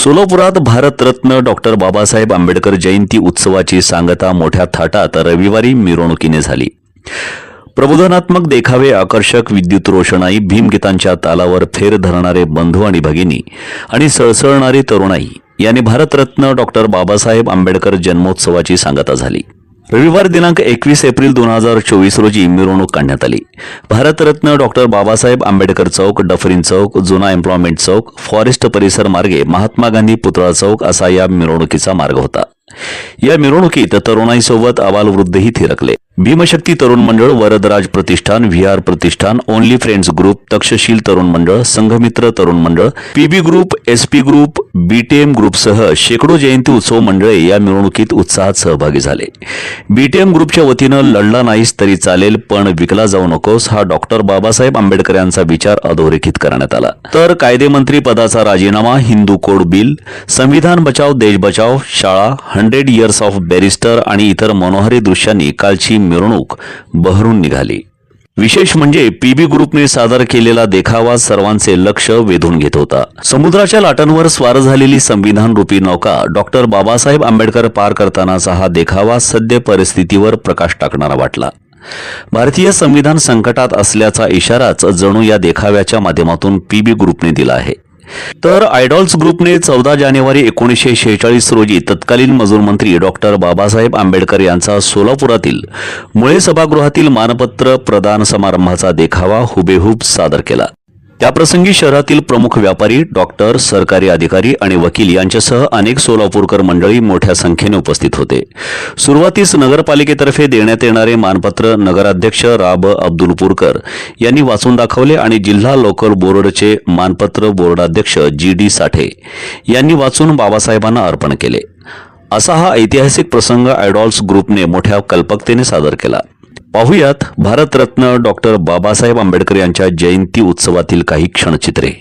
सोलापुरात भारतरत्न डॉक्टर बाबासाहेब आंबेडकर जयंती उत्सवाची सांगता मोठ्या थाटात रविवारी मिरवणुकीने झाली। प्रबोधनात्मक देखावे, आकर्षक विद्युत रोषणाई, भीमगीतांच्या तालावर फेर धरणारे बंधू आणि भगिनी आणि सळसळणारी तरुणाई यांनी भारतरत्न डॉक्टर बाबासाहेब आंबेडकर जन्मोत्सवाची सांगता झाली। रविवार दिनांक 21 एप्रिल 2024 रोजी मिरवणूक काढण्यात आली। भारतरत्न डॉक्टर बाबासाहेब आंबेडकर चौक, डफरीन चौक, जुना एम्प्लॉयमेंट चौक, फॉरेस्ट परिसर मार्गे महात्मा गांधी पुतळा चौक असा या मिरवणुकीचा मार्ग होता। या मिरवणुकीत तरुणाईसोबत आबालवृद्धही थिरकले। Bhimshakti Tarun Mandal, Varadraj Pratishthan, VR Pratishthan, only friends group, Takshashil Tarun Mandal, Sanghamitra Tarun Mandal, PB group, SP group, BTM ग्रुपसह शेकडो जयंती उत्सव मंडळे या मिरवणुकीत उत्साहात सहभागी झाले। बीटीएम ग्रुपच्या वतीनं लढला नाहीस तरी चालेल पण विकला जाऊ नकोस हा डॉक्टर बाबासाहेब आंबेडकर यांचा विचार अधोरेखित करण्यात आला। तर कायदेमंत्री पदाचा राजीनामा, हिंदू कोड बिल, संविधान बचाव देश बचाव, शाळा, 100 इयर्स ऑफ बॅरिस्टर आणि इतर मनोहारी दृश्यांनी कालची मिरवणूक बहरून निघाली। विशेष म्हणजे पीबी ग्रुपने सादर केलेला देखावा सर्वांचे लक्ष वेधून घेत होता। समुद्राच्या लाटांवर स्वार झालेली संविधान रूपी नौका डॉक्टर बाबासाहेब आंबेडकर पार करतानाचा हा देखावा सद्य परिस्थितीवर प्रकाश टाकणारा वाटला। भारतीय संविधान संकटात असल्याचा इशाराच जणू या देखाव्याच्या माध्यमातून पीबी ग्रुपने दिला आहे। तर आयडॉल्स ग्रुपने 14 जानेवारी 1946 रोजी तत्कालीन मजूर मंत्री डॉक्टर बाबासाहेब आंबेडकर यांचा सोलापुरातील मुळे सभागृहातील मानपत्र प्रदान समारंभाचा देखावा हुबेहूब सादर केला। त्याप्रसंगी शहरातील प्रमुख व्यापारी, डॉक्टर, सरकारी अधिकारी आणि वकील यांच्यासह अनेक सोलापूरकर मंडळी मोठ्या संख्येने उपस्थित होते। सुरुवातीस नगरपालिकेतर्फे देण्यात येणारे मानपत्र नगराध्यक्ष राब अब्दुलपूरकर यांनी वाचून दाखवले आणि जिल्हा लोकल बोर्डचे मानपत्र बोर्डाध्यक्ष जी.डी. साठे यांनी वाचून बाबासाहेबांना अर्पण केले। असा हा ऐतिहासिक प्रसंग आयडॉल्स ग्रुपने मोठ्या कल्पकतेने सादर केला। पाहुयात भारतरत्न डॉक्टर बाबासाहेब आंबेडकर यांच्या जयंती उत्सवातील काही क्षणचित्रे।